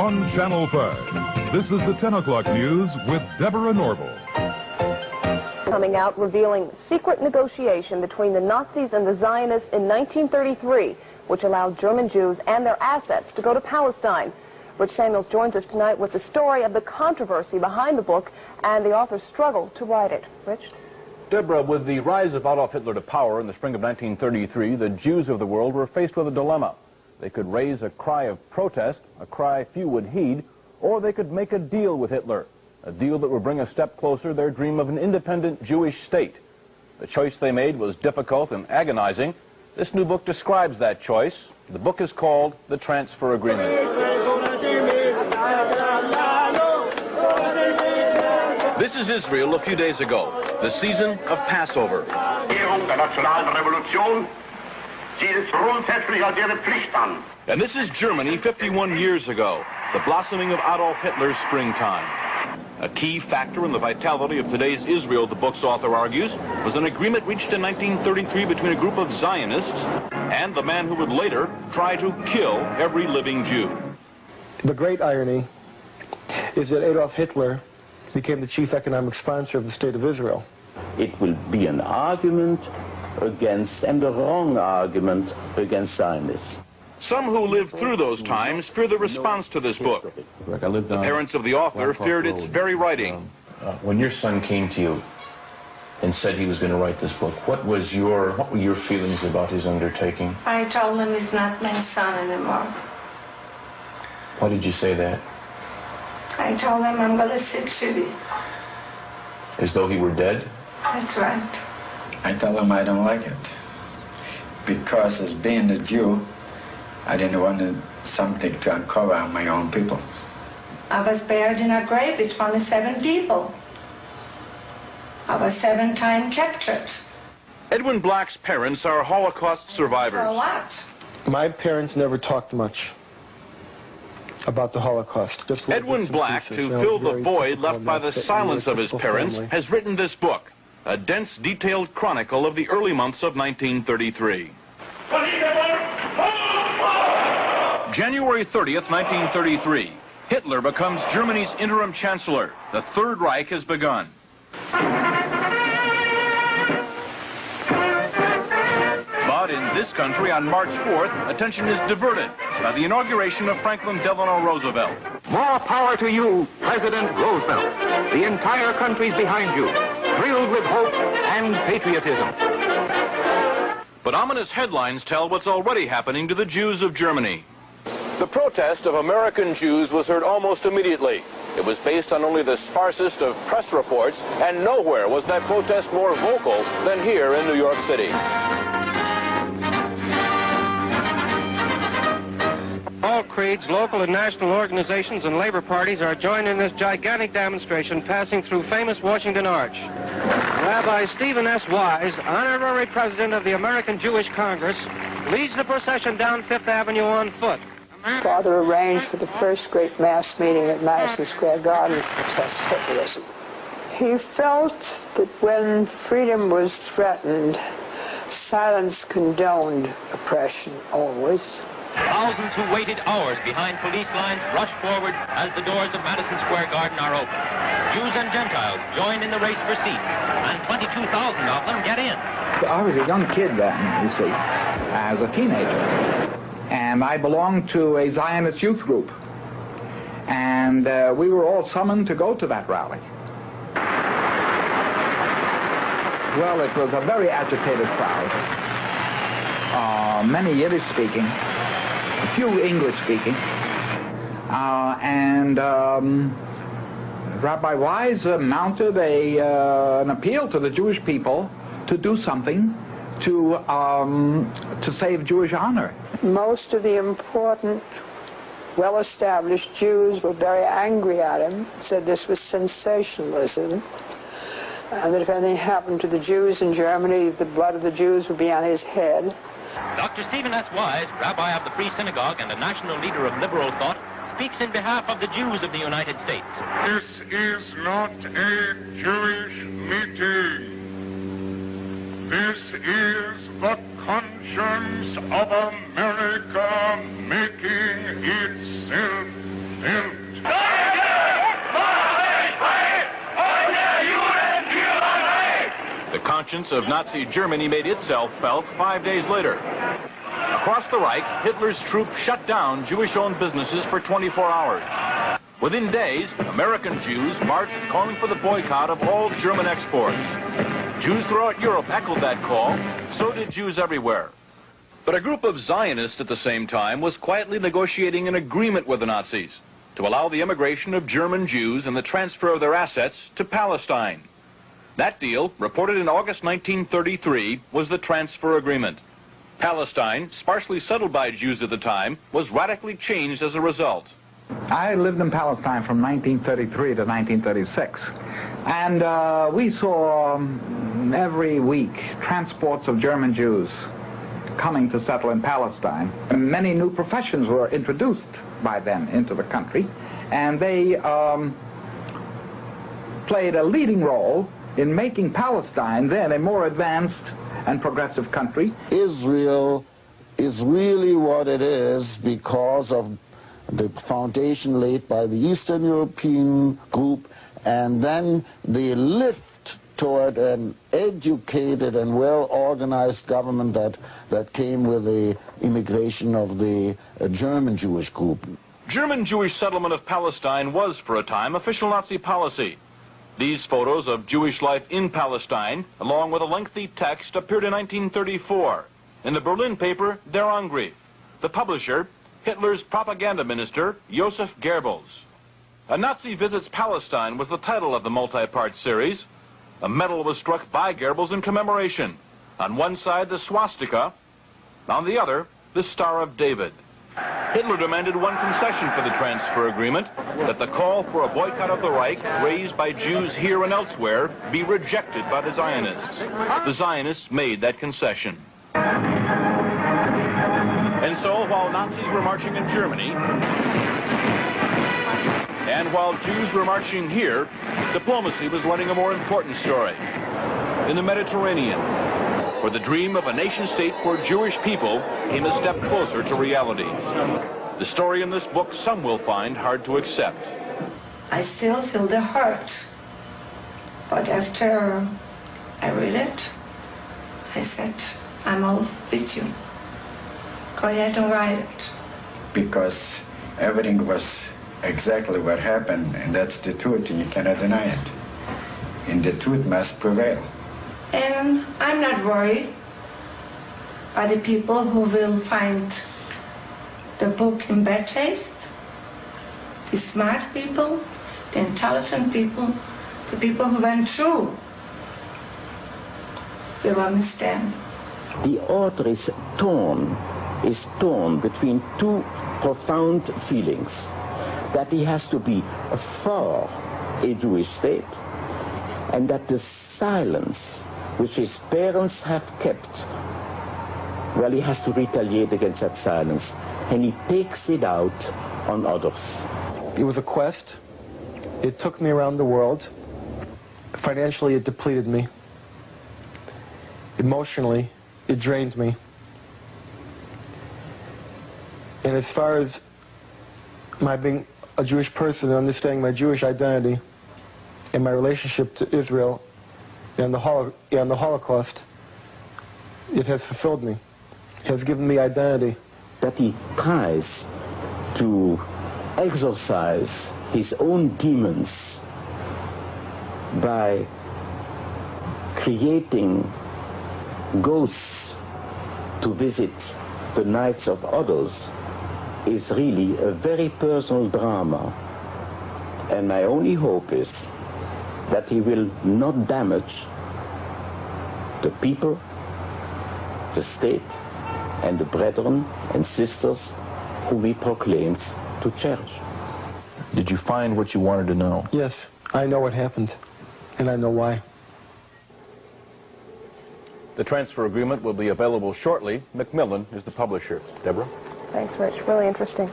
on Channel 5. This is the 10 o'clock news with Deborah Norville. Coming out revealing secret negotiation between the Nazis and the Zionists in 1933, which allowed German Jews and their assets to go to Palestine. Rich Samuels joins us tonight with the story of the controversy behind the book and the author's struggle to write it. Rich? Deborah, with the rise of Adolf Hitler to power in the spring of 1933, the Jews of the world were faced with a dilemma. They could raise a cry of protest, a cry few would heed, or they could make a deal with Hitler, a deal that would bring a step closer their dream of an independent Jewish state. The choice they made was difficult and agonizing. This new book describes that choice. The book is called The Transfer Agreement. This is Israel a few days ago, the season of Passover. And this is Germany 51 years ago, the blossoming of Adolf Hitler's springtime. A key factor in the vitality of today's Israel, the book's author argues, was an agreement reached in 1933 between a group of Zionists and the man who would later try to kill every living Jew. The great irony is that Adolf Hitler became the chief economic sponsor of the State of Israel. It will be an argument against, and a wrong argument against Zionists. Some who lived through those times fear the response to this book. The parents of the author feared its very writing. When your son came to you and said he was going to write this book, what were your feelings about his undertaking? I told him he's not my son anymore. Why did you say that? I told him I'm going to sit shitty. As though he were dead? That's right. I told him I don't like it. Because as being a Jew, I didn't want something to uncover on my own people. I was buried in a grave with only 7 people. I was 7 times captured. Edwin Black's parents are Holocaust survivors. For what? My parents never talked much about the Holocaust. Edwin Black, to fill the void left by the silence of his parents, has written this book, a dense, detailed chronicle of the early months of 1933. January 30th, 1933. Hitler becomes Germany's interim chancellor. The Third Reich has begun. But in this country, on March 4th, attention is diverted by the inauguration of Franklin Delano Roosevelt. More power to you, President Roosevelt. The entire country's behind you, thrilled with hope and patriotism. But ominous headlines tell what's already happening to the Jews of Germany. The protest of American Jews was heard almost immediately. It was based on only the sparsest of press reports, and nowhere was that protest more vocal than here in New York City. All creeds, local and national organizations, and labor parties are joined in this gigantic demonstration passing through famous Washington Arch. Rabbi Stephen S. Wise, honorary president of the American Jewish Congress, leads the procession down Fifth Avenue on foot. Father arranged for the first great mass meeting at Madison Square Garden to protest Hitlerism. He felt that when freedom was threatened, silence condoned oppression always. Thousands who waited hours behind police lines rushed forward as the doors of Madison Square Garden are open. Jews and Gentiles join in the race for seats, and 22,000 of them get in. I was a young kid then, you see, as a teenager. And I belonged to a Zionist youth group. And we were all summoned to go to that rally. Well, it was a very agitated crowd. Many Yiddish speaking, a few English speaking. Rabbi Wise mounted an appeal to the Jewish people to do something to save Jewish honor. Most of the important, well-established Jews were very angry at him, said this was sensationalism, and that if anything happened to the Jews in Germany, the blood of the Jews would be on his head. Dr. Stephen S. Wise, rabbi of the Free Synagogue and a national leader of liberal thought, speaks in behalf of the Jews of the United States. This is not a Jewish meeting. This is the conscience of America making itself felt. The conscience of Nazi Germany made itself felt 5 days later. Across the Reich, Hitler's troops shut down Jewish-owned businesses for 24 hours. Within days, American Jews marched calling for the boycott of all German exports. Jews throughout Europe echoed that call, so did Jews everywhere. But a group of Zionists at the same time was quietly negotiating an agreement with the Nazis to allow the immigration of German Jews and the transfer of their assets to Palestine. That deal, reported in August 1933, was the transfer agreement. Palestine, sparsely settled by Jews at the time, was radically changed as a result. I lived in Palestine from 1933 to 1936, and we saw every week transports of German Jews coming to settle in Palestine. Many new professions were introduced by them into the country, and they played a leading role in making Palestine then a more advanced and progressive country. Israel is really what it is because of the foundation laid by the Eastern European group, and then the lift toward an educated and well-organized government that came with the immigration of the German Jewish group. German Jewish settlement of Palestine was, for a time, official Nazi policy. These photos of Jewish life in Palestine, along with a lengthy text, appeared in 1934 in the Berlin paper Der Angriff. The publisher, Hitler's propaganda minister, Joseph Goebbels. A Nazi Visits Palestine was the title of the multi-part series. A medal was struck by Goebbels in commemoration. On one side, the swastika. On the other, the Star of David. Hitler demanded one concession for the transfer agreement, that the call for a boycott of the Reich, raised by Jews here and elsewhere, be rejected by the Zionists. The Zionists made that concession. And so, while Nazis were marching in Germany, and while Jews were marching here, diplomacy was running a more important story. In the Mediterranean, where the dream of a nation-state for Jewish people came a step closer to reality. The story in this book some will find hard to accept. I still feel the hurt, but after I read it, I said, I'm all with you. Go ahead and write it. Because everything was exactly what happened, and that's the truth, and you cannot deny it. And the truth must prevail. And I'm not worried by the people who will find the book in bad taste, the smart people, the intelligent people, the people who went through will understand. The author is torn between two profound feelings, that he has to be for a Jewish state, and that the silence which his parents have kept, well, he has to retaliate against that silence, and he takes it out on others. It was a quest. It took me around the world. Financially, it depleted me. Emotionally, it drained me. And as far as my being a Jewish person and understanding my Jewish identity and my relationship to Israel and the Holocaust, it has fulfilled me. It has given me identity. That he tries to exorcise his own demons by creating ghosts to visit the nights of others is really a very personal drama. And my only hope is that he will not damage the people, the state, and the brethren and sisters whom he proclaims to cherish. Did you find what you wanted to know? Yes, I know what happened, and I know why. The transfer agreement will be available shortly. Macmillan is the publisher. Deborah? Thanks, Rich. Really interesting.